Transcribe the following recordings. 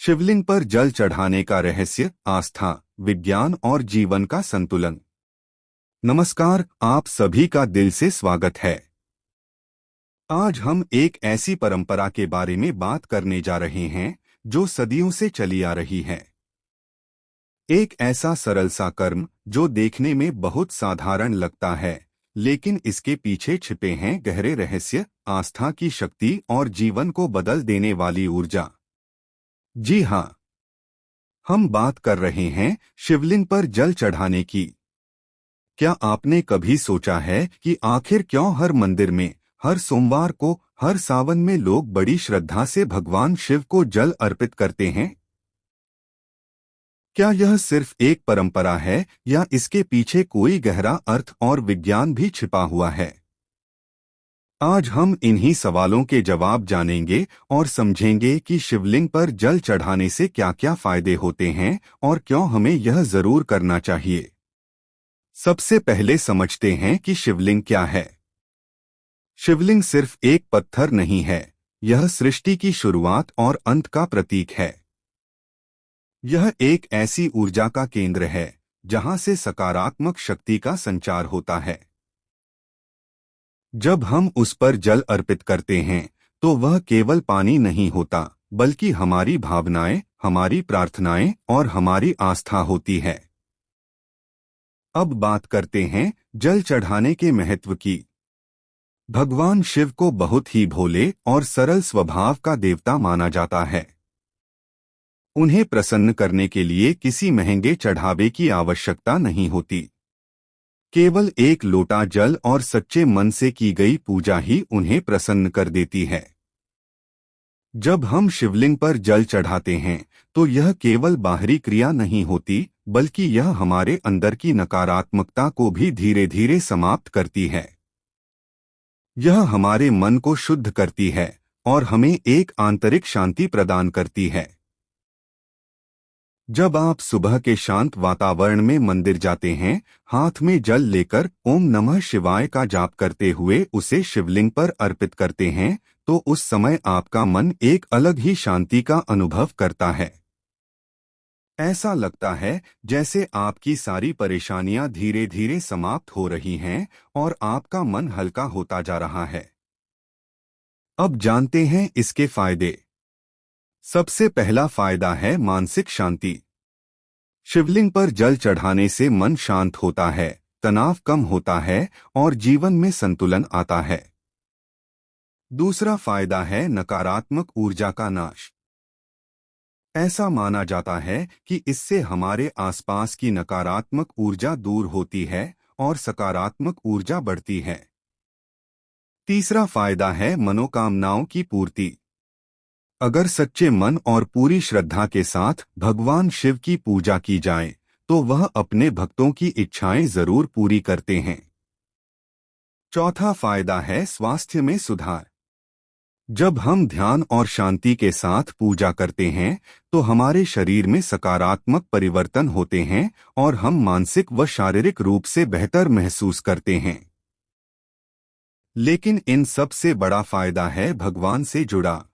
शिवलिंग पर जल चढ़ाने का रहस्य, आस्था, विज्ञान और जीवन का संतुलन। नमस्कार, आप सभी का दिल से स्वागत है। आज हम एक ऐसी परंपरा के बारे में बात करने जा रहे हैं जो सदियों से चली आ रही है। एक ऐसा सरल सा कर्म जो देखने में बहुत साधारण लगता है, लेकिन इसके पीछे छिपे हैं गहरे रहस्य, आस्था की शक्ति और जीवन को बदल देने वाली ऊर्जा। जी हाँ, हम बात कर रहे हैं शिवलिंग पर जल चढ़ाने की। क्या आपने कभी सोचा है कि आखिर क्यों हर मंदिर में, हर सोमवार को, हर सावन में लोग बड़ी श्रद्धा से भगवान शिव को जल अर्पित करते हैं? क्या यह सिर्फ एक परंपरा है या इसके पीछे कोई गहरा अर्थ और विज्ञान भी छिपा हुआ है? आज हम इन्हीं सवालों के जवाब जानेंगे और समझेंगे कि शिवलिंग पर जल चढ़ाने से क्या-क्या फायदे होते हैं और क्यों हमें यह जरूर करना चाहिए। सबसे पहले समझते हैं कि शिवलिंग क्या है। शिवलिंग सिर्फ एक पत्थर नहीं है, यह सृष्टि की शुरुआत और अंत का प्रतीक है। यह एक ऐसी ऊर्जा का केंद्र है जहां से सकारात्मक शक्ति का संचार होता है। जब हम उस पर जल अर्पित करते हैं तो वह केवल पानी नहीं होता, बल्कि हमारी भावनाएं, हमारी प्रार्थनाएं और हमारी आस्था होती है। अब बात करते हैं जल चढ़ाने के महत्व की। भगवान शिव को बहुत ही भोले और सरल स्वभाव का देवता माना जाता है। उन्हें प्रसन्न करने के लिए किसी महंगे चढ़ावे की आवश्यकता नहीं होती। केवल एक लोटा जल और सच्चे मन से की गई पूजा ही उन्हें प्रसन्न कर देती है। जब हम शिवलिंग पर जल चढ़ाते हैं तो यह केवल बाहरी क्रिया नहीं होती, बल्कि यह हमारे अंदर की नकारात्मकता को भी धीरे धीरे समाप्त करती है। यह हमारे मन को शुद्ध करती है और हमें एक आंतरिक शांति प्रदान करती है। जब आप सुबह के शांत वातावरण में मंदिर जाते हैं, हाथ में जल लेकर ओम नमः शिवाय का जाप करते हुए उसे शिवलिंग पर अर्पित करते हैं, तो उस समय आपका मन एक अलग ही शांति का अनुभव करता है। ऐसा लगता है जैसे आपकी सारी परेशानियां धीरे धीरे समाप्त हो रही हैं और आपका मन हल्का होता जा रहा है। अब जानते हैं इसके फायदे। सबसे पहला फायदा है मानसिक शांति। शिवलिंग पर जल चढ़ाने से मन शांत होता है, तनाव कम होता है और जीवन में संतुलन आता है। दूसरा फायदा है नकारात्मक ऊर्जा का नाश। ऐसा माना जाता है कि इससे हमारे आसपास की नकारात्मक ऊर्जा दूर होती है और सकारात्मक ऊर्जा बढ़ती है। तीसरा फायदा है मनोकामनाओं की पूर्ति। अगर सच्चे मन और पूरी श्रद्धा के साथ भगवान शिव की पूजा की जाए तो वह अपने भक्तों की इच्छाएं जरूर पूरी करते हैं। चौथा फायदा है स्वास्थ्य में सुधार। जब हम ध्यान और शांति के साथ पूजा करते हैं तो हमारे शरीर में सकारात्मक परिवर्तन होते हैं और हम मानसिक व शारीरिक रूप से बेहतर महसूस करते हैं। लेकिन इन सबसे बड़ा फायदा है भगवान से जुड़ा।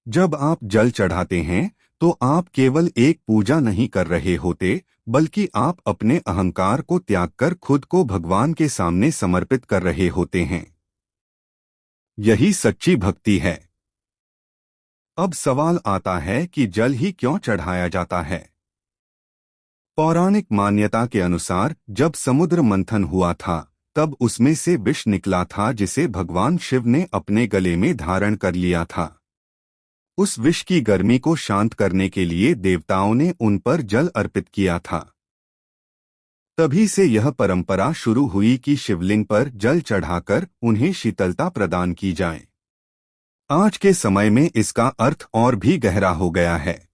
जब आप जल चढ़ाते हैं तो आप केवल एक पूजा नहीं कर रहे होते, बल्कि आप अपने अहंकार को त्याग कर खुद को भगवान के सामने समर्पित कर रहे होते हैं। यही सच्ची भक्ति है। अब सवाल आता है कि जल ही क्यों चढ़ाया जाता है। पौराणिक मान्यता के अनुसार जब समुद्र मंथन हुआ था तब उसमें से विष निकला था जिसे भगवान शिव ने अपने गले में धारण कर लिया था। उस विष की गर्मी को शांत करने के लिए देवताओं ने उन पर जल अर्पित किया था। तभी से यह परंपरा शुरू हुई कि शिवलिंग पर जल चढ़ाकर उन्हें शीतलता प्रदान की जाए। आज के समय में इसका अर्थ और भी गहरा हो गया है।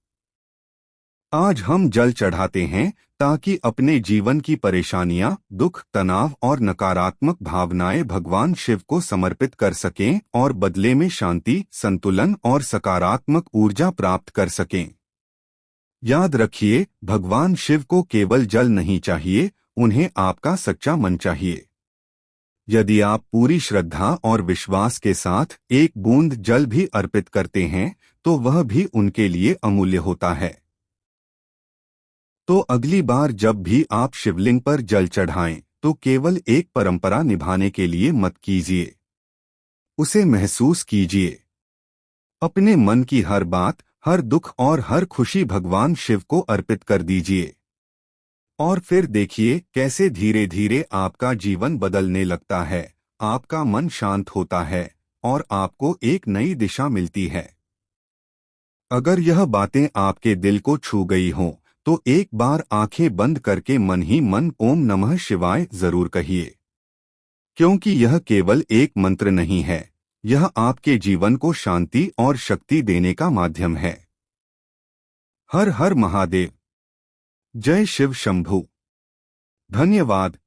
आज हम जल चढ़ाते हैं ताकि अपने जीवन की परेशानियां, दुख, तनाव और नकारात्मक भावनाएं भगवान शिव को समर्पित कर सकें और बदले में शांति, संतुलन और सकारात्मक ऊर्जा प्राप्त कर सकें। याद रखिए, भगवान शिव को केवल जल नहीं चाहिए, उन्हें आपका सच्चा मन चाहिए। यदि आप पूरी श्रद्धा और विश्वास के साथ एक बूंद जल भी अर्पित करते हैं तो वह भी उनके लिए अमूल्य होता है। तो अगली बार जब भी आप शिवलिंग पर जल चढ़ाएं, तो केवल एक परंपरा निभाने के लिए मत कीजिए। उसे महसूस कीजिए। अपने मन की हर बात, हर दुख और हर खुशी भगवान शिव को अर्पित कर दीजिए। और फिर देखिए कैसे धीरे धीरे आपका जीवन बदलने लगता है, आपका मन शांत होता है और आपको एक नई दिशा मिलती है। अगर यह बातें आपके दिल को छू गई हों, तो एक बार आंखें बंद करके मन ही मन ओम नमः शिवाय जरूर कहिए। क्योंकि यह केवल एक मंत्र नहीं है, यह आपके जीवन को शांति और शक्ति देने का माध्यम है। हर हर महादेव। जय शिव शंभू। धन्यवाद।